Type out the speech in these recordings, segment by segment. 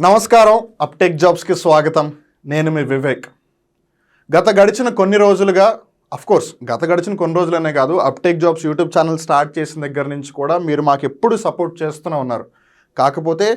నమస్కారం, అప్టేక్ జాబ్స్కి స్వాగతం. నేను మీ వివేక్. గడిచిన కొన్ని రోజులుగా గడిచిన కొన్ని రోజులనే కాదు, uptake jobs YouTube channel start చేసిన దగ్గర నుంచి కూడా మీరు మాకు ఎప్పుడు సపోర్ట్ చేస్తూనే ఉన్నారు. కాకపోతే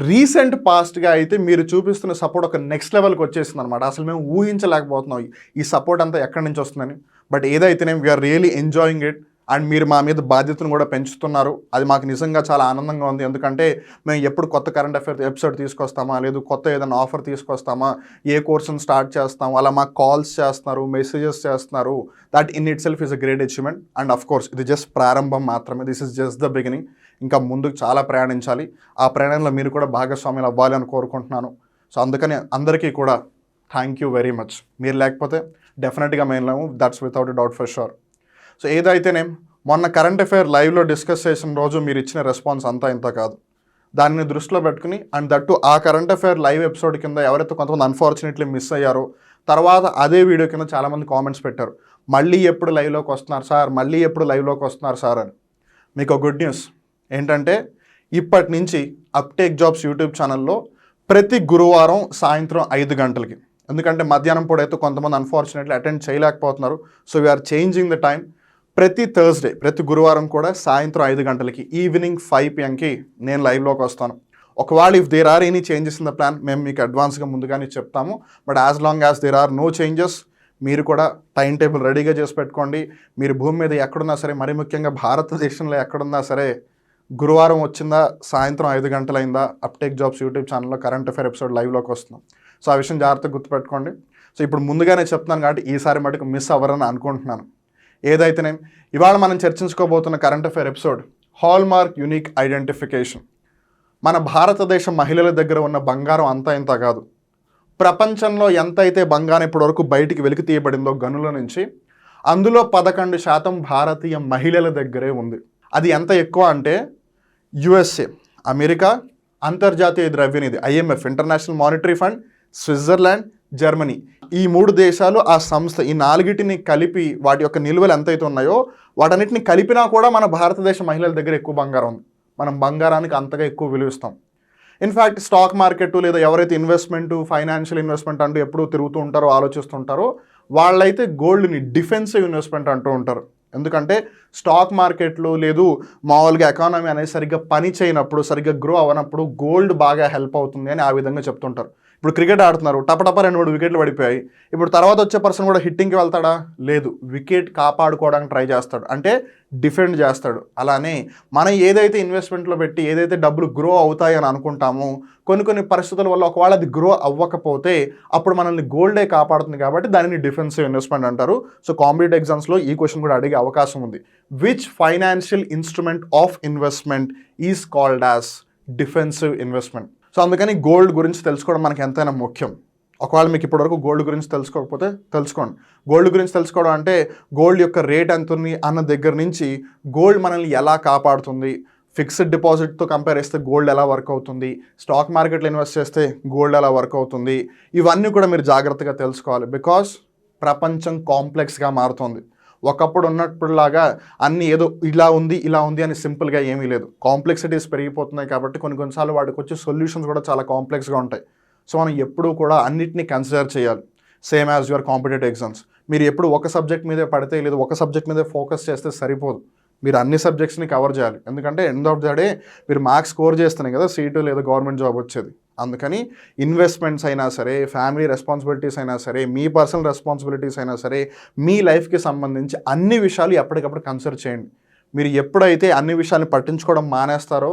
రీసెంట్ పాస్ట్గా అయితే మీరు చూపిస్తున్న సపోర్ట్ ఒక నెక్స్ట్ లెవెల్కి వచ్చేసింది అనమాట. అసలు మేము ఊహించలేకపోతున్నాం ఈ సపోర్ట్ అంతా ఎక్కడి నుంచి వస్తుందని. బట్ ఏదైతేనే we are really enjoying it. And మీరు మా మీద బాధ్యతను కూడా పెంచుతున్నారు. అది మాకు నిజంగా చాలా ఆనందంగా ఉంది. ఎందుకంటే మేము ఎప్పుడు కొత్త కరెంట్ అఫైర్ ఎపిసోడ్ తీసుకొస్తామా, లేదు కొత్త ఏదైనా ఆఫర్ తీసుకొస్తామా, ఏ కోర్సును స్టార్ట్ చేస్తాము, అలా మాకు కాల్స్ చేస్తున్నారు, మెసేజెస్ చేస్తున్నారు. That in it self is a great achievement. And of course ఇది జస్ట్ ప్రారంభం మాత్రమే. This is just the beginning. ఇంకా ముందుకు చాలా ప్రయాణించాలి. ఆ ప్రయాణంలో మీరు కూడా భాగస్వామ్యులు అవ్వాలి అని కోరుకుంటున్నాను. సో అందుకని అందరికీ కూడా థ్యాంక్ యూ వెరీ మచ్. మీరు లేకపోతే డెఫినెట్గా మేము లేము. That's without a doubt for sure. So ఏదైతేనే మొన్న కరెంట్ అఫైర్ లైవ్లో డిస్కస్ చేసిన రోజు మీరు ఇచ్చిన రెస్పాన్స్ అంతా ఇంత కాదు. దాన్ని దృష్టిలో పెట్టుకుని అండ్ దట్టు ఆ కరెంట్ అఫైర్ లైవ్ ఎపిసోడ్ కింద ఎవరైతే కొంతమంది అన్ఫార్చునేట్లీ మిస్ అయ్యారో, తర్వాత అదే వీడియో కింద చాలామంది కామెంట్స్ పెట్టారు, మళ్ళీ ఎప్పుడు లైవ్లోకి వస్తున్నారు సార్, మళ్ళీ ఎప్పుడు లైవ్లోకి వస్తున్నారు సార్ అని. మీకు గుడ్ న్యూస్ ఏంటంటే ఇప్పటి నుంచి అప్టేక్ జాబ్స్ యూట్యూబ్ ఛానల్లో ప్రతి గురువారం సాయంత్రం 5 గంటలకి, ఎందుకంటే మధ్యాహ్నం పూటైతే కొంతమంది అన్ఫార్చునేట్లీ అటెండ్ చేయలేకపోతున్నారు. So we are changing the time. ప్రతి థర్స్డే, ప్రతి గురువారం కూడా సాయంత్రం 5 గంటలకి, ఈవినింగ్ 5 PM నేను లైవ్లోకి వస్తాను. ఒకవేళ if there are any changes in the plan మేము మీకు అడ్వాన్స్గా ముందుగానే చెప్తాము. But as long as there are no changes, మీరు కూడా టైం టేబుల్ రెడీగా చేసి పెట్టుకోండి. మీరు భూమి మీద ఎక్కడున్నా సరే, మరీ ముఖ్యంగా భారతదేశంలో ఎక్కడున్నా సరే, గురువారం వచ్చిందా, సాయంత్రం 5 గంటలైందా, అప్టేక్ జాబ్స్ యూట్యూబ్ ఛానల్లో కరెంట్ అఫైర్ ఎపిసోడ్ లైవ్లోకి వస్తున్నాం. సో ఆ విషయం జాగ్రత్తగా గుర్తుపెట్టుకోండి. సో ఇప్పుడు ముందుగానే చెప్తున్నాను కాబట్టి ఈసారి మటుకు మిస్ అవ్వరని అనుకుంటున్నాను. ఏదైతేనే ఇవాళ మనం చర్చించుకోబోతున్న current affair episode hallmark unique identification. మన భారతదేశ మహిళల దగ్గర ఉన్న బంగారం అంతా ఇంత కాదు. ప్రపంచంలో ఎంత అయితే బంగారం ఇప్పటివరకు బయటికి వెలికి తీయబడిందో గనుల నుంచి, అందులో 11% భారతీయ మహిళల దగ్గరే ఉంది. అది ఎంత ఎక్కువ అంటే USA, అమెరికా, అంతర్జాతీయ ద్రవ్యనిధి IMF, international monetary fund, Switzerland, Germany, ఈ 3 దేశాలు, ఆ సంస్థ, ఈ 4టిని కలిపి వాటి యొక్క నిల్వలు ఎంతైతే ఉన్నాయో వాటన్నిటిని కలిపినా కూడా మన భారతదేశ మహిళల దగ్గర ఎక్కువ బంగారం ఉంది. మనం బంగారానికి అంతగా ఎక్కువ విలువ ఇస్తాం. ఇన్ఫ్యాక్ట్ స్టాక్ మార్కెట్ లేదా ఎవరైతే ఇన్వెస్ట్మెంట్, ఫైనాన్షియల్ ఇన్వెస్ట్మెంట్ అంటూ ఎప్పుడూ తిరుగుతూ ఉంటారో, ఆలోచిస్తుంటారో, వాళ్ళైతే గోల్డ్ని డిఫెన్సివ్ ఇన్వెస్ట్మెంట్ అంటూ ఉంటారు. ఎందుకంటే స్టాక్ మార్కెట్లు లేదు మామూలుగా ఎకానమీ అనేది సరిగ్గా పని చేయనప్పుడు, సరిగ్గా గ్రో అవ్వనప్పుడు గోల్డ్ బాగా హెల్ప్ అవుతుంది అని ఆ విధంగా చెప్తుంటారు. ఇప్పుడు క్రికెట్ ఆడుతున్నారు, టపటప 2-3 వికెట్లు పడిపోయాయి. ఇప్పుడు తర్వాత వచ్చే పర్సన్ కూడా హిట్టింగ్కి వెళ్తాడా? లేదు, వికెట్ కాపాడుకోవడానికి ట్రై చేస్తాడు, అంటే డిఫెండ్ చేస్తాడు. అలానే మనం ఏదైతే ఇన్వెస్ట్మెంట్లో పెట్టి ఏదైతే డబ్బులు గ్రో అవుతాయని అనుకుంటామో, కొన్ని పరిస్థితుల వల్ల ఒకవేళ అది గ్రో అవ్వకపోతే అప్పుడు మనల్ని గోల్డే కాపాడుతుంది. కాబట్టి దానిని డిఫెన్సివ్ ఇన్వెస్ట్మెంట్ అంటారు. సో కాంపిటేటివ్ ఎగ్జామ్స్లో ఈ క్వశ్చన్ కూడా అడిగే అవకాశం ఉంది. Which financial instrument of investment is called as defensive investment? So అందుకని గోల్డ్ గురించి తెలుసుకోవడం మనకి ఎంతైనా ముఖ్యం. ఒకవేళ మీకు ఇప్పటివరకు గోల్డ్ గురించి తెలుసుకోకపోతే తెలుసుకోండి. గోల్డ్ గురించి తెలుసుకోవడం అంటే గోల్డ్ యొక్క రేట్ ఎంత ఉంది అన్న దగ్గర నుంచి, గోల్డ్ మనల్ని ఎలా కాపాడుతుంది, ఫిక్స్డ్ డిపాజిట్తో కంపేర్ చేస్తే గోల్డ్ ఎలా వర్క్ అవుతుంది, స్టాక్ మార్కెట్లో ఇన్వెస్ట్ చేస్తే గోల్డ్ ఎలా వర్క్ అవుతుంది, ఇవన్నీ కూడా మీరు జాగ్రత్తగా తెలుసుకోవాలి. బికాస్ ప్రపంచం కాంప్లెక్స్గా మారుతుంది. ఒకప్పుడు ఉన్నప్పుడులాగా అన్నీ ఏదో ఇలా ఉంది అని సింపుల్గా ఏమీ లేదు. కాంప్లెక్సిటీస్ పెరిగిపోతున్నాయి కాబట్టి కొన్నిసార్లు వాటికి వచ్చే సొల్యూషన్స్ కూడా చాలా కాంప్లెక్స్గా ఉంటాయి. సో మనం ఎప్పుడూ కూడా అన్నిటిని కన్సిడర్ చేయాలి. Same as your competitive exams. మీరు ఎప్పుడు ఒక సబ్జెక్ట్ మీదే పడితే, లేదు ఒక సబ్జెక్ట్ మీదే ఫోకస్ చేస్తే సరిపోదు. మీరు అన్ని సబ్జెక్ట్స్ని కవర్ చేయాలి. ఎందుకంటే ఎండ్ ఆఫ్ ద డే మీరు మార్క్స్ స్కోర్ చేస్తేనే కదా సీటు లేదా గవర్నమెంట్ జాబ్ వచ్చేది. అందుకని ఇన్వెస్ట్మెంట్స్ అయినా సరే, ఫ్యామిలీ రెస్పాన్సిబిలిటీస్ అయినా సరే, మీ పర్సనల్ రెస్పాన్సిబిలిటీస్ అయినా సరే, మీ లైఫ్కి సంబంధించి అన్ని విషయాలు ఎప్పటికప్పుడు కన్సిడర్ చేయండి. మీరు ఎప్పుడైతే అన్ని విషయాన్ని పట్టించుకోవడం మానేస్తారో,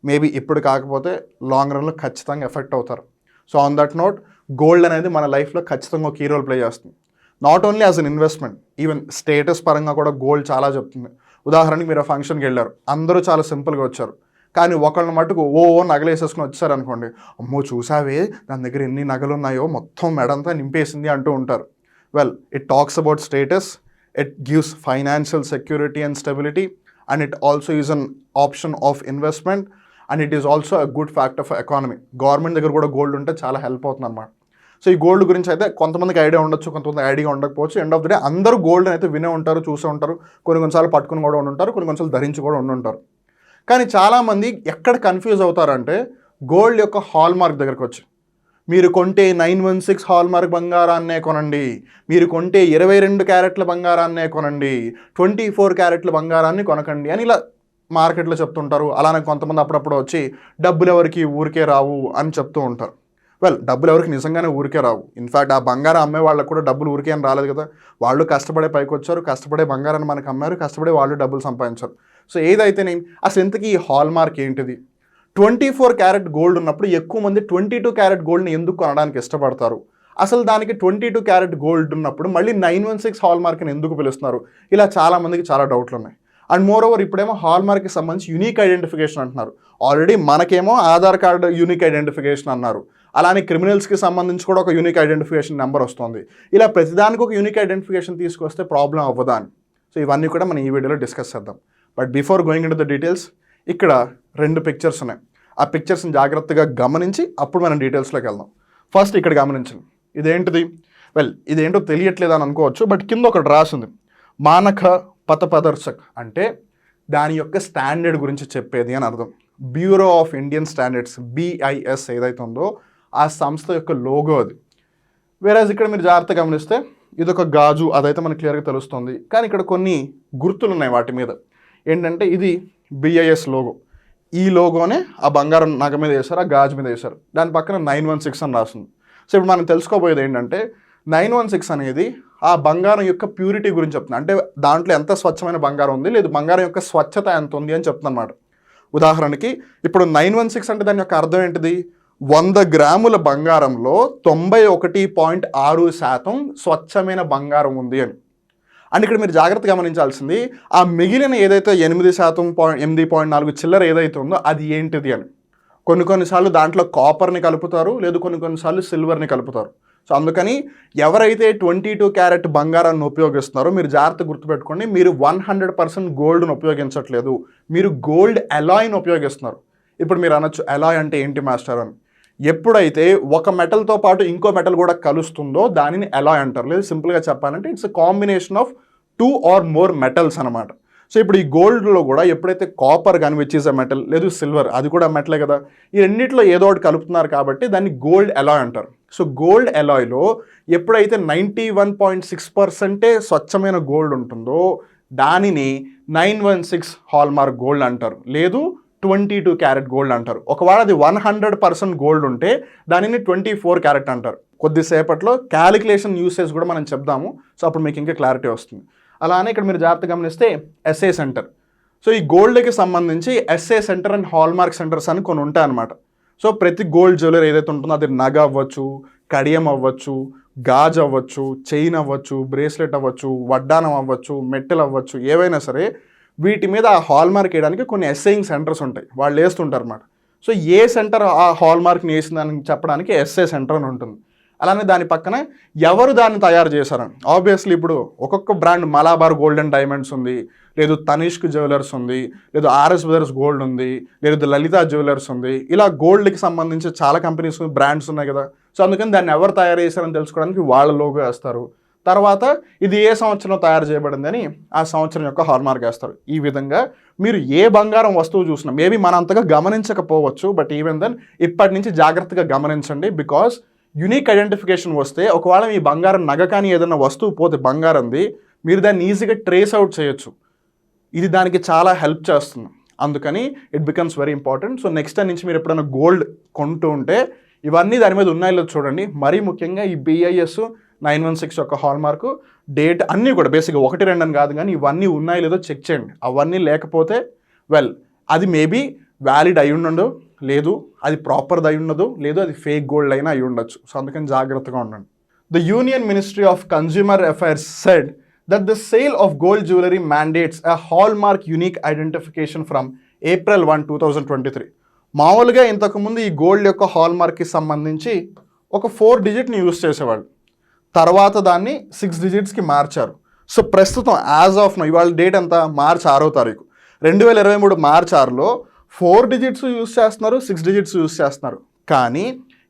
మేబీ ఇప్పుడు కాకపోతే లాంగ్ రన్లో ఖచ్చితంగా ఎఫెక్ట్ అవుతారు. So on that note, gold అనేది మన లైఫ్లో ఖచ్చితంగా ఒక కీ రోల్ ప్లే చేస్తుంది. Not only as an investment, even status పరంగా కూడా గోల్డ్ చాలా చెప్తుంది. ఉదాహరణకి మీరు ఫంక్షన్కి వెళ్ళారు, అందరూ చాలా సింపుల్గా వచ్చారు, కానీ ఒకళ్ళని మటుకు నగలేసేసుకుని వచ్చారనుకోండి, అమ్మో చూసావే దాని దగ్గర ఎన్ని నగలు ఉన్నాయో, మొత్తం మెడంతా నింపేసింది అంటూ ఉంటారు. Well, it talks about status, it gives financial security and stability, and it also is an option of investment, and it is also a good factor for economy. Government దగ్గర కూడా గోల్డ్ ఉంటే చాలా హెల్ప్ అవుతుంది అనమాట. So ఈ gold గురించి అయితే కొంతమందికి ఐడియా ఉండొచ్చు, కొంతమంది ఐడియా ఉండకపోవచ్చు. ఎండ్ ఆఫ్ ద డే అందరూ గోల్డ్ అయితే వినే ఉంటారు, చూసే ఉంటారు, కొన్నిసార్లు పట్టుకుని కూడా ఉంటారు, కొన్నిసార్లు ధరించి కూడా ఉంటారు. కానీ చాలామంది ఎక్కడ కన్ఫ్యూజ్ అవుతారంటే, గోల్డ్ యొక్క హాల్మార్క్ దగ్గరకు వచ్చి మీరు కొంటే 916 హాల్మార్క్ బంగారాన్నే కొనండి, మీరు కొంటే 22 క్యారెట్ల బంగారాన్నే కొనండి, 24 క్యారెట్ల బంగారాన్ని కొనకండి అని ఇలా మార్కెట్లో చెప్తుంటారు. అలానే కొంతమంది అప్పుడప్పుడు వచ్చి డబ్బులు ఎవరికి ఊరికే రావు అని చెప్తూ ఉంటారు. వెల్, డబ్బులు ఎవరికి నిజంగానే ఊరికే రావు. ఇన్ఫ్యాక్ట్ ఆ బంగారం అమ్మే వాళ్ళకు కూడా డబ్బులు ఊరికే అని రాలేదు కదా. వాళ్ళు కష్టపడే పైకి వచ్చారు, కష్టపడే బంగారాన్ని మనకు అమ్మారు, కష్టపడే వాళ్ళు డబ్బులు సంపాదించారు. సో ఏదైతేనే అసలు ఇంతకీ ఈ హాల్మార్క్ ఏంటిది? 24 క్యారెట్ గోల్డ్ ఉన్నప్పుడు ఎక్కువ మంది 22 క్యారెట్ గోల్డ్ని ఎందుకు కొనడానికి ఇష్టపడతారు? అసలు దానికి 22 క్యారెట్ గోల్డ్ ఉన్నప్పుడు మళ్ళీ 916 హాల్మార్క్ని ఎందుకు పిలుస్తున్నారు? ఇలా చాలామందికి చాలా డౌట్లు ఉన్నాయి. అండ్ మోర్ ఓవర్ ఇప్పుడేమో హాల్మార్క్కి సంబంధించి యూనిక్ ఐడెంటిఫికేషన్ అంటున్నారు. ఆల్రెడీ మనకేమో ఆధార్ కార్డు యూనిక్ ఐడెంటిఫికేషన్ అన్నారు. అలానే క్రిమినల్స్కి సంబంధించి కూడా ఒక యూనిక్ ఐడెంటిఫికేషన్ నెంబర్ వస్తుంది. ఇలా ప్రతిదానికి ఒక యూనిక్ ఐడెంటిఫికేషన్ తీసుకొస్తే ప్రాబ్లం అవ్వదా అని. సో ఇవన్నీ కూడా మనం ఈ వీడియోలో డిస్కస్ చేద్దాం. But before going in to the details, ఇక్కడ 2 పిక్చర్స్ ఉన్నాయి. ఆ పిక్చర్స్ని జాగ్రత్తగా గమనించి అప్పుడు మనం డీటెయిల్స్లోకి వెళ్దాం. ఫస్ట్ ఇక్కడ గమనించండి, ఇదేంటిది? వెల్, ఇదేంటో తెలియట్లేదు అని అనుకోవచ్చు, బట్ కింద ఒకటి రాసింది మానక పథప్రదర్శక్, అంటే దాని యొక్క స్టాండర్డ్ గురించి చెప్పేది అని అర్థం. Bureau of Indian standards, BIS ఏదైతే ఉందో ఆ సంస్థ యొక్క లోగో అది. వేరేజ్ ఇక్కడ మీరు జాగ్రత్తగా గమనిస్తే ఇదొక గాజు, అదైతే మనకు క్లియర్గా తెలుస్తుంది. కానీ ఇక్కడ కొన్ని గుర్తులు ఉన్నాయి వాటి మీద. ఏంటంటే ఇది BIS లోగో. ఈ లోగోనే ఆ బంగారం నగ మీద వేశారు, ఆ గాజు మీద వేశారు. దాని పక్కన 916 అని రాస్తుంది. సో ఇప్పుడు మనం తెలుసుకోబోయేది ఏంటంటే 916 అనేది ఆ బంగారం యొక్క ప్యూరిటీ గురించి చెప్తుంది. అంటే దాంట్లో ఎంత స్వచ్ఛమైన బంగారం ఉంది, లేదు బంగారం యొక్క స్వచ్ఛత ఎంత ఉంది అని చెప్తుంది అనమాట. ఉదాహరణకి ఇప్పుడు 916 అంటే దాని యొక్క అర్థం ఏంటిది? 100 గ్రాముల బంగారంలో 91.6% స్వచ్ఛమైన బంగారం ఉంది అని. అండ్ ఇక్కడ మీరు జాగ్రత్తగా గమనించాల్సింది ఆ మిగిలిన ఏదైతే 8%, 8.4 చిల్లర ఏదైతే ఉందో అది ఏంటిది అని. కొన్నిసార్లు దాంట్లో కాపర్ని కలుపుతారు, లేదు కొన్నిసార్లు సిల్వర్ని కలుపుతారు. సో అందుకని ఎవరైతే 22 క్యారెట్ బంగారాన్ని ఉపయోగిస్తున్నారో మీరు జాగ్రత్త గుర్తుపెట్టుకోండి, మీరు 100% గోల్డ్ను ఉపయోగించట్లేదు, మీరు గోల్డ్ అలాయ్ని ఉపయోగిస్తున్నారు. ఇప్పుడు మీరు అనొచ్చు అలాయ్ అంటే ఏంటి మాస్టర్ అని. ఎప్పుడైతే ఒక మెటల్తో పాటు ఇంకో మెటల్ కూడా కలుస్తుందో దానిని అలాయ్ అంటారు. లేదు సింపుల్గా చెప్పాలంటే it's a combination of 2 or more metals అనమాట. సో ఇప్పుడు ఈ గోల్డ్లో కూడా ఎప్పుడైతే కాపర్ కానీ విచ్ ఈజ్ అ మెటల్, లేదు సిల్వర్ అది కూడా మెటలే కదా, ఈ రెండింటిలో ఏదో ఒకటి కలుపుతున్నారు కాబట్టి దాన్ని గోల్డ్ అలాయ్ అంటారు. సో గోల్డ్ అలాయ్లో ఎప్పుడైతే 91.6% స్వచ్ఛమైన గోల్డ్ ఉంటుందో దానిని 916 హాల్మార్క్ గోల్డ్ అంటారు, లేదు 22 క్యారెట్ గోల్డ్ అంటారు. ఒకవేళ అది 100% గోల్డ్ ఉంటే దానిని 24 క్యారెట్ అంటారు. కొద్దిసేపట్లో క్యాలిక్యులేషన్ యూసేజ్ కూడా మనం చెప్దాము. సో అప్పుడు మీకు ఇంకా క్లారిటీ వస్తుంది. అలానే ఇక్కడ మీరు జాగ్రత్తగా గమనిస్తే SA సెంటర్. సో ఈ గోల్డ్కి సంబంధించి SA centre and hallmark centres అని కొన్ని ఉంటాయి అన్నమాట. సో ప్రతి గోల్డ్ జ్యువెలరీ ఏదైతే ఉంటుందో అది నగ అవ్వచ్చు, కడియం అవ్వచ్చు, గాజ్ అవ్వచ్చు, చైన్ అవ్వచ్చు, బ్రేస్లెట్ అవ్వచ్చు, వడ్డానం అవ్వచ్చు, మెట్టెల్ అవ్వచ్చు, ఏవైనా సరే వీటి మీద ఆ హాల్మార్క్ వేయడానికి కొన్ని ఎస్ఐయింగ్ సెంటర్స్ ఉంటాయి, వాళ్ళు వేస్తుంటారు అన్నమాట. సో ఏ సెంటర్ ఆ హాల్మార్క్ని వేసిందని చెప్పడానికి SA సెంటర్ అని ఉంటుంది. అలానే దాని పక్కన ఎవరు దాన్ని తయారు చేశారని. ఆబ్వియస్లీ ఇప్పుడు ఒక్కొక్క brand Malabar gold and diamonds ఉంది, లేదు తనిష్క్ జ్యువెలర్స్ ఉంది, లేదు RS బ్రదర్స్ గోల్డ్ ఉంది, లేదు లలిత జ్యువెలర్స్ ఉంది. ఇలా గోల్డ్కి సంబంధించి చాలా కంపెనీస్ బ్రాండ్స్ ఉన్నాయి కదా. సో అందుకని దాన్ని ఎవరు తయారు చేశారని తెలుసుకోవడానికి వాళ్ళ లోగో వేస్తారు. తర్వాత ఇది ఏ సంవత్సరంలో తయారు చేయబడింది అని ఆ సంవత్సరం యొక్క హాల్మార్క్ వేస్తారు. ఈ విధంగా మీరు ఏ బంగారం వస్తువు చూసినా మేబీ మన అంతగా గమనించకపోవచ్చు, బట్ ఈవెన్ దెన్ ఇప్పటి నుంచి జాగ్రత్తగా గమనించండి. బికాస్ యూనిక్ ఐడెంటిఫికేషన్ వస్తే ఒకవేళ మీ బంగారం నగ కానీ ఏదైనా వస్తువు పోతే బంగారంది మీరు దాన్ని ఈజీగా ట్రేస్ అవుట్ చేయొచ్చు. ఇది దానికి చాలా హెల్ప్ చేస్తుంది. అందుకని it becomes very important. So next time నుంచి మీరు ఎప్పుడైనా గోల్డ్ కొంటూ ఉంటే ఇవన్నీ దాని మీద ఉన్నాయో చూడండి. మరీ ముఖ్యంగా ఈ BIS 916 యొక్క హాల్మార్క్ డేట్ అన్నీ కూడా బేసిక్గా 1, 2 అని కాదు, కానీ ఇవన్నీ ఉన్నాయో లేదో చెక్ చేయండి. అవన్నీ లేకపోతే వెల్ అది మేబీ వ్యాలిడ్ అయి ఉండదు, లేదు అది ప్రాపర్ది అయి ఉండదు, లేదు అది ఫేక్ గోల్డ్ అయినా అయి ఉండొచ్చు. సో అందుకని జాగ్రత్తగా ఉండండి. The union ministry of consumer affairs said that the sale of gold jewelry mandates a hallmark unique identification from April 1, 2023. మామూలుగా ఇంతకుముందు ఈ గోల్డ్ యొక్క హాల్మార్క్కి సంబంధించి ఒక 4 డిజిట్ని యూజ్ చేసేవాళ్ళు, తర్వాత దాన్ని 6 డిజిట్స్కి మార్చారు. సో ప్రస్తుతం యాజ్ ఆఫ్ నో ఇవాళ డేట్ ఎంత, మార్చి 6వ తారీఖు 2023 మార్చి 6లో 4 డిజిట్స్ యూజ్ చేస్తున్నారు, 6 డిజిట్స్ యూజ్ చేస్తున్నారు. కానీ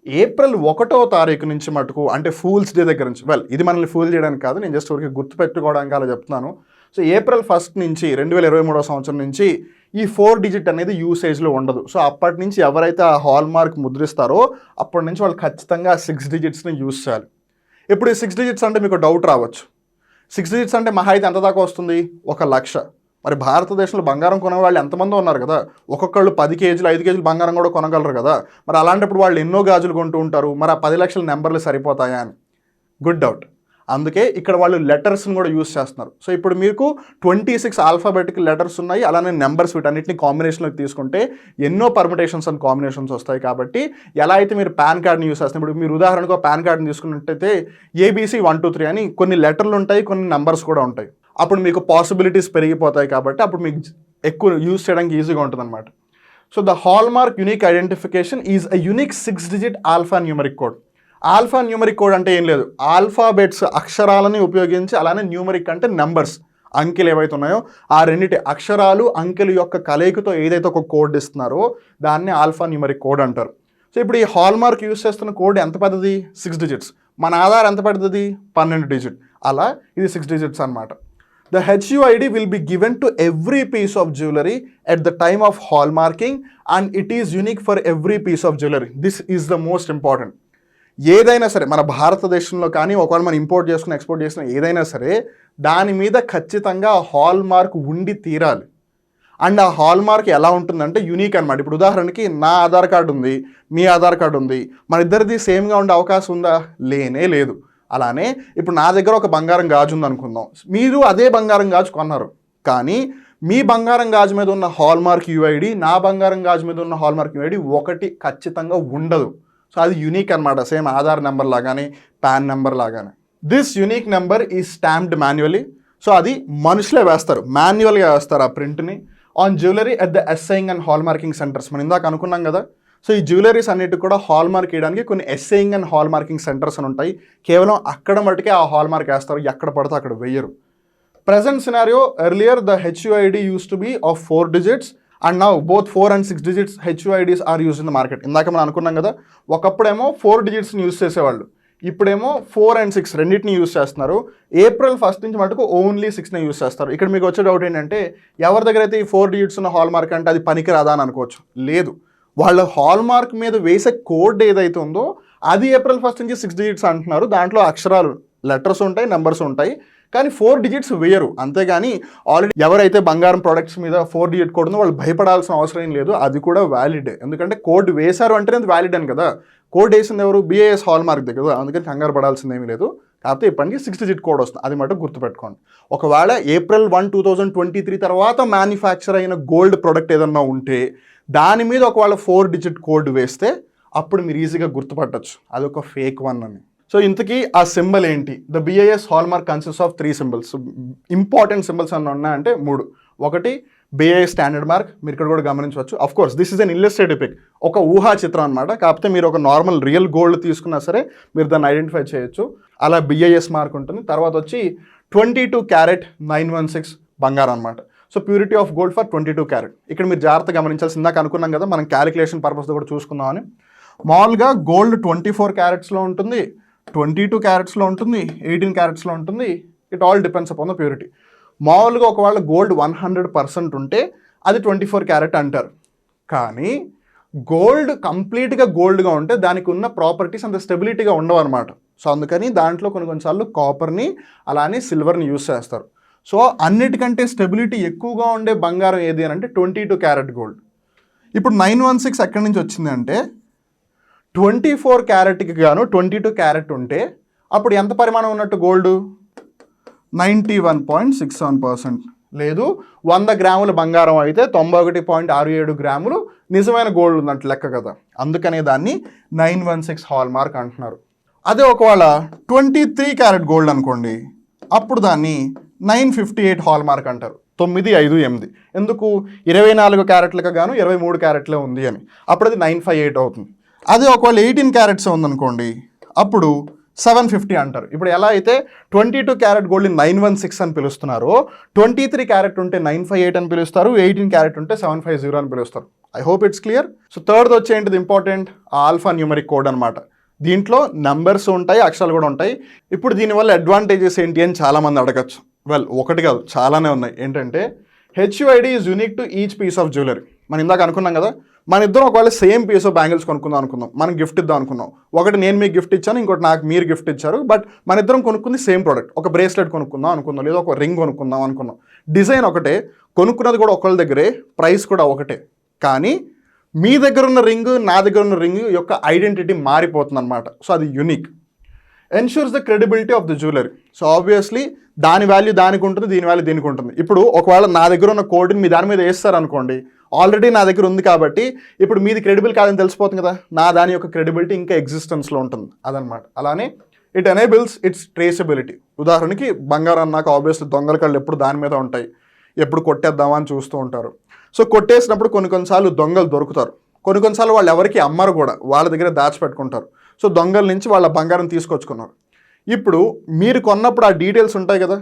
ఏప్రిల్ 1వ తారీఖు నుంచి మటుకు, అంటే ఫూల్స్ డే దగ్గర నుంచి, వెల్ ఇది మనల్ని ఫూల్ చేయడానికి కాదు, నేను జస్ట్ ఊరికి గుర్తుపెట్టుకోవడానికి అలా చెప్తున్నాను. సో ఏప్రిల్ 1 నుంచి 2023 సంవత్సరం నుంచి ఈ 4 డిజిట్ అనేది యూసేజ్లో ఉండదు. సో అప్పటి నుంచి ఎవరైతే ఆ హాల్మార్క్ ముద్రిస్తారో అప్పటి నుంచి వాళ్ళు ఖచ్చితంగా ఆ 6 డిజిట్స్ని యూస్ చేయాలి. ఇప్పుడు ఈ 6 డిజిట్స్ అంటే మీకు డౌట్ రావచ్చు. 6 డిజిట్స్ అంటే మహా అయితే ఎంత దాకా వస్తుంది? 1,00,000. మరి భారతదేశంలో బంగారం కొనే వాళ్ళు ఎంతమంది ఉన్నారు కదా, ఒక్కొక్కళ్ళు 10 కేజీలు 5 కేజీలు బంగారం కూడా కొనగలరు కదా. మరి అలాంటప్పుడు వాళ్ళు ఎన్నో గాజులు కొంటూ ఉంటారు. మరి ఆ 10 లక్షల నెంబర్లు సరిపోతాయా అని గుడ్ డౌట్. అందుకే ఇక్కడ వాళ్ళు లెటర్స్ని కూడా యూస్ చేస్తున్నారు. సో ఇప్పుడు మీకు 26 ఆల్ఫాబెటికల్ లెటర్స్ ఉన్నాయి, అలానే నెంబర్స్ వీటన్నిటిని కాంబినేషన్లోకి తీసుకుంటే ఎన్నో పర్మిటేషన్స్ అండ్ కాంబినేషన్స్ వస్తాయి. కాబట్టి ఎలా అయితే మీరు పాన్ కార్డ్ని యూస్ చేస్తున్నారు, ఇప్పుడు మీరు ఉదాహరణకు పాన్ కార్డ్ని తీసుకున్నట్టయితే ABC 1 2 3 అని కొన్ని లెటర్లు ఉంటాయి, కొన్ని నెంబర్స్ కూడా ఉంటాయి. అప్పుడు మీకు పాసిబిలిటీస్ పెరిగిపోతాయి. కాబట్టి అప్పుడు మీకు ఎక్కువ యూస్ చేయడానికి ఈజీగా ఉంటుంది అనమాట. So the hallmark unique identification is a unique 6 digit alpha numeric code. Alpha numeric code అంటే ఏం లేదు, ఆల్ఫాబెట్స్ అక్షరాలని ఉపయోగించి, అలానే న్యూమరిక్ అంటే నెంబర్స్ అంకెలు ఏవైతే ఉన్నాయో ఆ రెండింటి అక్షరాలు అంకెలు యొక్క కలయికతో ఏదైతే ఒక కోడ్ ఇస్తున్నారో దాన్ని ఆల్ఫా న్యూమరిక్ కోడ్ అంటారు. సో ఇప్పుడు ఈ హాల్మార్క్ యూస్ చేస్తున్న కోడ్ ఎంత పెద్దది? 6 డిజిట్స్. మన ఆధార్ ఎంత పెద్దది? 12 డిజిట్. అలా ఇది 6 డిజిట్స్ అనమాట. The HUID will be given to every piece of jewelry at the time of hallmarking and it is unique for every piece of jewelry. This is the most important. ఏదైనా సరే మన భారతదేశంలో కానీ ఒకవేళ మనం ఇంపోర్ట్ చేసుకుని export చేసిన ఏదైనా సరే దాని మీద ఖచ్చితంగా హాల్మార్క్ ఉండి తీరాలి. అండ్ ఆ హాల్మార్క్ ఎలా ఉంటుందంటే యూనిక్ అనమాట. ఇప్పుడు ఉదాహరణకి నా ఆధార్ కార్డు ఉంది, మీ ఆధార్ కార్డు ఉంది, మన ఇద్దరిది సేమ్గా ఉండే అవకాశం ఉందా? లేనే లేదు. అలానే ఇప్పుడు నా దగ్గర ఒక బంగారం గాజు ఉంది అనుకుందాం, మీరు అదే బంగారం గాజు కొన్నారు, కానీ మీ బంగారం గాజు మీద ఉన్న హాల్మార్క్ యూఐడి నా బంగారం గాజు మీద ఉన్న హాల్మార్క్ యూఐడి ఒకటి ఖచ్చితంగా ఉండదు. సో అది యూనిక్ అనమాట, సేమ్ ఆధార్ నెంబర్ లాగానే పాన్ నెంబర్ లాగానే. This unique number is stamped manually. So అది మనుషులే వేస్తారు, మాన్యువల్గా వేస్తారు ఆ ప్రింట్ని on jewellery at the assaying and hallmarking centres. మనం ఇందాక అనుకున్నాం కదా. సో ఈ జ్యువెలరీస్ అన్నిటికి కూడా హాల్మార్క్ వేయడానికి కొన్ని ఎస్సయింగ్ అండ్ హాల్మార్కింగ్ సెంటర్స్ అని ఉంటాయి. కేవలం అక్కడ మటుకే ఆ హాల్మార్క్ వేస్తారు, ఎక్కడ పడితే అక్కడ వేయరు. Present scenario earlier the HUID used to be of 4 digits and now both 4 and 6 digits HUIDs are used in the market. ఇందాక మనం అనుకున్నాం కదా, ఒకప్పుడేమో 4 డిజిట్స్ని యూజ్ చేసేవాళ్ళు, ఇప్పుడేమో 4 and 6 రెండింటిని యూజ్ చేస్తున్నారు. April 1st నుంచి మటుకు ఓన్లీ 6ని యూజ్ చేస్తారు. ఇక్కడ మీకు వచ్చే డౌట్ ఏంటంటే ఎవరి దగ్గర అయితే ఈ 4 డిజిట్స్ ఉన్న హాల్మార్క్ అంటే అది పనికి రాదా అని అనుకోవచ్చు. లేదు, వాళ్ళ హాల్మార్క్ మీద వేసే కోడ్ ఏదైతే ఉందో అది April 1st నుంచి 6 డిజిట్స్ అంటున్నారు. దాంట్లో అక్షరాలు లెటర్స్ ఉంటాయి, నెంబర్స్ ఉంటాయి, కానీ 4 డిజిట్స్ వేయరు. అంతేగాని ఆల్రెడీ ఎవరైతే బంగారం ప్రొడక్ట్స్ మీద 4 డిజిట్ కోడ్ ఉందో వాళ్ళు భయపడాల్సిన అవసరం ఏం లేదు, అది కూడా వ్యాలిడే. ఎందుకంటే కోడ్ వేశారు అంటేనే అది వ్యాలిడ్ అని కదా. కోడ్ వేసింది ఎవరు? BIS హాల్మార్క్ దగ్గర, అందుకని కంగారు పడాల్సిందేమీ లేదు. కాకపోతే ఇప్పటికి 6 డిజిట్ కోడ్ వస్తుంది, అది మటుకు గుర్తుపెట్టుకోండి. ఒకవేళ April 1, 2023 తర్వాత మ్యానుఫ్యాక్చర్ అయిన గోల్డ్ ప్రొడక్ట్ ఏదన్నా ఉంటే దాని మీద ఒకవేళ 4 డిజిట్ కోడ్ వేస్తే అప్పుడు మీరు ఈజీగా గుర్తుపట్టచ్చు అది ఒక ఫేక్ వన్ అని. సో ఇంతకీ ఆ సింబల్ ఏంటి? The BIS hallmark consist of 3 symbols. Important symbols అన్న ఉన్నాయంటే 3. ఒకటి BIS స్టాండర్డ్ మార్క్, మీరు ఇక్కడ కూడా గమనించవచ్చు. Of course this is an illustrative pic, ఒక ఊహా చిత్రం అనమాట. కాకపోతే మీరు ఒక నార్మల్ రియల్ గోల్డ్ తీసుకున్నా సరే మీరు దాన్ని ఐడెంటిఫై చేయొచ్చు. అలా BIS మార్క్ ఉంటుంది. తర్వాత వచ్చి 22 క్యారెట్ 916 బంగారం అనమాట. So purity of gold for 22 carrot. ఇక్కడ మీరు జాగ్రత్తగా గమనించాల్సి, ఇందాక అనుకున్నాం కదా మనం క్యాలిక్యులేషన్ పర్పస్తో కూడా చూసుకుందామని. మామూలుగా గోల్డ్ 24 క్యారెట్స్లో ఉంటుంది, 22 క్యారెట్స్లో ఉంటుంది, 18 క్యారెట్స్లో ఉంటుంది. It all depends upon the purity. మామూలుగా ఒకవేళ గోల్డ్ 100% ఉంటే అది 24 క్యారెట్ అంటారు. కానీ గోల్డ్ కంప్లీట్గా గోల్డ్గా ఉంటే దానికి ఉన్న ప్రాపర్టీస్ అంత స్టెబిలిటీగా ఉండవు అనమాట. సో అందుకని దాంట్లో కొన్నిసార్లు కాపర్ని అలానే సిల్వర్ని యూస్ చేస్తారు. సో అన్నిటికంటే స్టెబిలిటీ ఎక్కువగా ఉండే బంగారం ఏది అని అంటే 22 క్యారెట్ గోల్డ్. ఇప్పుడు 916 ఎక్కడి నుంచి వచ్చింది అంటే 24 క్యారెట్కి గాను 22 క్యారెట్ ఉంటే అప్పుడు ఎంత పరిమాణం ఉన్నట్టు గోల్డ్? 91.67%. లేదు, 100 గ్రాముల బంగారం అయితే 91.67 గ్రాములు నిజమైన గోల్డ్ ఉన్నట్టు లెక్క కదా. అందుకనే దాన్ని 916 హాల్మార్క్ అంటున్నారు. అదే ఒకవేళ 23 క్యారెట్ గోల్డ్ అనుకోండి, అప్పుడు దాన్ని 958 హాల్మార్క్ అంటారు. 958. ఎందుకు? 24 క్యారెట్లకు గాను 23 క్యారెట్లే ఉంది అని. అప్పుడు అది 958 అవుతుంది. అదే ఒకవేళ 18 క్యారెట్స్ ఉందనుకోండి, అప్పుడు 750 అంటారు. ఇప్పుడు ఎలా అయితే 22 క్యారెట్ గోల్డ్ని 916 అని పిలుస్తున్నారో 23 క్యారెట్ ఉంటే 958 అని పిలుస్తారు, 18 క్యారెట్ ఉంటే 750 అని పిలుస్తారు. I hope it's clear. So third వచ్చేంటిది ఇంపార్టెంట్, ఆల్ఫా న్యూమరిక్ కోడ్ అనమాట. దీంట్లో నెంబర్స్ ఉంటాయి, అక్షరాలు కూడా ఉంటాయి. ఇప్పుడు దీనివల్ల అడ్వాంటేజెస్ ఏంటి అని చాలామంది అడగచ్చు. వెల్, ఒకటి కాదు చాలానే ఉన్నాయి. ఏంటంటే HUID is unique to each piece of jewellery. మనం ఇందాక అనుకున్నాం కదా, మన ఇద్దరం ఒకవేళ సేమ్ పీస్ ఆఫ్ బ్యాంగిల్స్ కొనుక్కుందాం అనుకుందాం, మనం గిఫ్ట్ ఇద్దాం అనుకున్నాం. ఒకటి నేను మీకు గిఫ్ట్ ఇచ్చాను, ఇంకోటి నాకు మీరు గిఫ్ట్ ఇచ్చారు. బట్ మన ఇద్దరం కొనుక్కుంది సేమ్ ప్రోడక్ట్. ఒక బ్రేస్లెట్ కొనుక్కుందాం అనుకుందాం, లేదా ఒక రింగ్ కొనుక్కుందాం అనుకున్నాం. డిజైన్ ఒకటే, కొనుక్కున్నది కూడా ఒకళ్ళ దగ్గరే, ప్రైస్ కూడా ఒకటే. కానీ మీ దగ్గర ఉన్న రింగ్, నా దగ్గర ఉన్న రింగ్ యొక్క ఐడెంటిటీ మారిపోతుంది అనమాట. సో అది unique. Ensures the credibility of the jewellery. So obviously దాని వాల్యూ దానికి ఉంటుంది, దీని వాల్యూ దీనికి ఉంటుంది. ఇప్పుడు ఒకవేళ నా దగ్గర ఉన్న కోడ్ని మీ దాని మీద వేస్తారు అనుకోండి, ఆల్రెడీ నా దగ్గర ఉంది కాబట్టి ఇప్పుడు మీది క్రెడిబుల్ కాదని తెలిసిపోతుంది కదా, నా దాని యొక్క క్రెడిబిలిటీ ఇంకా ఎగ్జిస్టెన్స్లో ఉంటుంది అదనమాట. అలానే ఇట్ ఎనేబుల్స్ ఇట్స్ ట్రేసబిలిటీ. ఉదాహరణకి బంగారం నాకు ఆబ్వియస్లీ దొంగల కళ్ళు ఎప్పుడు దాని మీద ఉంటాయి, ఎప్పుడు కొట్టేద్దామా అని చూస్తూ ఉంటారు. సో కొట్టేసినప్పుడు కొన్నిసార్లు దొంగలు దొరుకుతారు, కొన్నిసార్లు వాళ్ళు ఎవరికి అమ్మరు కూడా, వాళ్ళ దగ్గర దాచిపెట్టుకుంటారు. సో దొంగల నుంచి వాళ్ళ బంగారం తీసుకొచ్చుకున్నారు. ఇప్పుడు మీరు కొన్నప్పుడు ఆ డీటెయిల్స్ ఉంటాయి కదా,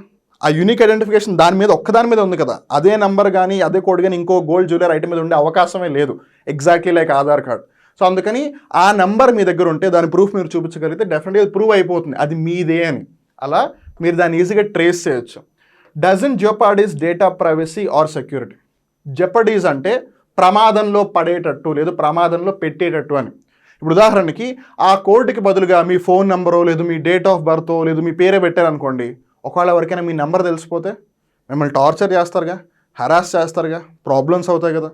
ఆ యూనిక్ ఐడెంటిఫికేషన్ దాని మీద ఒక్కదాని మీద ఉంది కదా, అదే నెంబర్ కానీ అదే కోడ్ కానీ ఇంకో గోల్డ్ జ్యువెలరీ ఐటమ్ మీద ఉండే అవకాశమే లేదు, exactly like Aadhaar card. So అందుకని ఆ నెంబర్ మీ దగ్గర ఉంటే దాని ప్రూఫ్ మీరు చూపించగలిగితే డెఫినెట్గా ప్రూవ్ అయిపోతుంది అది మీదే అని. అలా మీరు దాన్ని ఈజీగా ట్రేస్ చేయొచ్చు. Doesn't jeopardise data privacy or security. Jeopardise అంటే ప్రమాదంలో పడేటట్టు లేదా ప్రమాదంలో పెట్టేటట్టు అని. ఇప్పుడు ఉదాహరణకి ఆ కోడ్కి బదులుగా మీ ఫోన్ నెంబరో లేదు మీ డేట్ ఆఫ్ బర్తో లేదు మీ పేరే పెట్టారనుకోండి, ఒకవేళ ఎవరికైనా మీ నెంబర్ తెలిసిపోతే మిమ్మల్ని టార్చర్ చేస్తారుగా, హరాస్ చేస్తారుగా, ప్రాబ్లమ్స్ అవుతాయి కదా.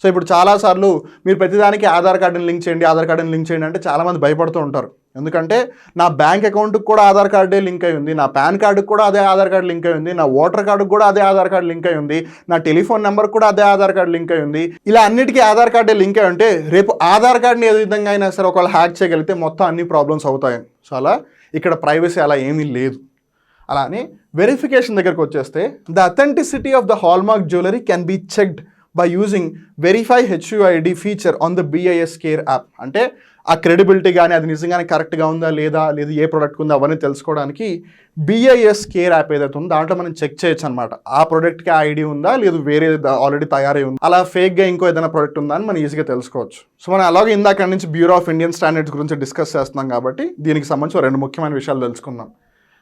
సో ఇప్పుడు చాలాసార్లు మీరు ప్రతిదానికి ఆధార్ కార్డుని లింక్ చేయండి, ఆధార్ కార్డుని లింక్ చేయండి అంటే చాలామంది భయపడుతూ ఉంటారు. ఎందుకంటే నా బ్యాంక్ అకౌంట్కి కూడా ఆధార్ కార్డే లింక్ అయి ఉంది, నా పాన్ కార్డుకి కూడా అదే ఆధార్ కార్డు లింక్ అయి ఉంది, నా ఓటర్ కార్డుకి కూడా అదే ఆధార్ కార్డు లింక్ అయి ఉంది, నా టెలిఫోన్ నెంబర్కి కూడా అదే ఆధార్ కార్డు లింక్ అయి ఉంది. ఇలా అన్నిటికీ ఆధార్ కార్డే లింక్ అయి ఉంటే రేపు ఆధార్ కార్డుని ఏ విధంగా అయినా సరే ఒకవేళ హ్యాక్ చేయగలిగితే మొత్తం అన్ని ప్రాబ్లమ్స్ అవుతాయని. సో అలా ఇక్కడ ప్రైవసీ అలా ఏమీ లేదు. అలానే వెరిఫికేషన్ దగ్గరకు వచ్చేస్తే the authenticity of the hallmark jewellery can be checked by using verify HUID feature on the BIS care app. అంటే ఆ క్రెడిబిలిటీ కానీ అది నిజంగానే కరెక్ట్గా ఉందా లేదా, లేదు ఏ ప్రోడక్ట్ ఉందా అవన్నీ తెలుసుకోవడానికి BIS కేర్ యాప్ ఏదైతే ఉందో దాంట్లో మనం చెక్ చేయొచ్చు అనమాట. ఆ ప్రోడక్ట్కి ఆ ఐడి ఉందా, లేదు వేరే ఆల్రెడీ తయారై ఉంది, అలా ఫేక్గా ఇంకో ఏదైనా ప్రోడక్ట్ ఉందా అని మనం ఈజీగా తెలుసుకోవచ్చు. సో మనం అలాగే ఇందాక నుంచి బ్యూరో ఆఫ్ ఇండియన్ స్టాండర్డ్స్ గురించి డిస్కస్ చేస్తున్నాం కాబట్టి దీనికి సంబంధించి రెండు ముఖ్యమైన విషయాలు తెలుసుకుందాం.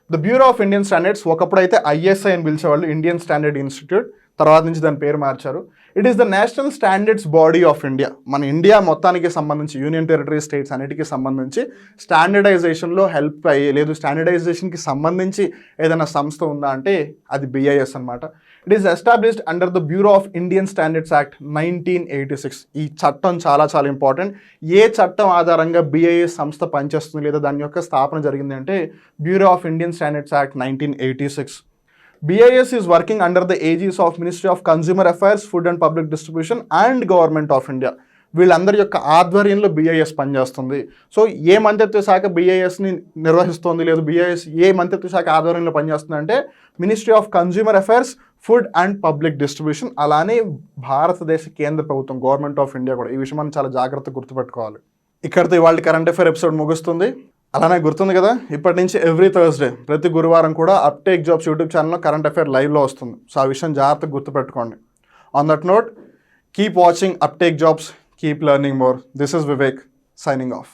The bureau of Indian standards ఒకప్పుడైతే ISI అని పిలిచేవాళ్ళు, ఇండియన్ స్టాండర్డ్ ఇన్స్టిట్యూట్, తర్వాత నుంచి దాని పేరు మార్చారు. It is the national standards body of India. మన ఇండియా మొత్తానికి సంబంధించి యూనియన్ టెరిటరీ స్టేట్స్ అన్నిటికీ సంబంధించి స్టాండర్డైజేషన్లో హెల్ప్ అయ్యి లేదు స్టాండర్డైజేషన్కి సంబంధించి ఏదైనా సంస్థ ఉందా అంటే అది BIS అనమాట. It is established under the bureau of Indian standards act 1986. ఈ చట్టం చాలా చాలా ఇంపార్టెంట్. ఏ చట్టం ఆధారంగా BIS సంస్థ పనిచేస్తుంది లేదా దాని యొక్క స్థాపన జరిగింది అంటే bureau of Indian standards act 1986. BIS is working under the aegis of Ministry of Consumer Affairs, Food and Public Distribution and Government of India. వీళ్ళందరి యొక్క ఆధ్వర్యంలో BIS పనిచేస్తుంది. సో ఏ మంత్రిత్వ శాఖ BISని నిర్వహిస్తుంది, లేదు BIS ఏ మంత్రిత్వ శాఖ ఆధ్వర్యంలో పనిచేస్తుంది అంటే ministry of consumer affairs, food and public distribution, అలానే భారతదేశ కేంద్ర ప్రభుత్వం గవర్నమెంట్ ఆఫ్ ఇండియా కూడా. ఈ విషయం మనం చాలా జాగ్రత్తగా గుర్తుపెట్టుకోవాలి. ఇక్కడితో ఇవాళ కరెంట్ అఫైర్ ఎపిసోడ్ ముగుస్తుంది. అలానే గుర్తుంది కదా, ఇప్పటి నుంచి ఎవ్రీ థర్స్డే ప్రతి గురువారం కూడా అప్టేక్ జాబ్స్ యూట్యూబ్ ఛానల్లో కరెంట్ అఫైర్ లైవ్లో వస్తుంది. సో ఆ విషయం జాగ్రత్తగా గుర్తుపెట్టుకోండి. On that note, keep watching uptake jobs, keep learning more. This is Vivek signing off.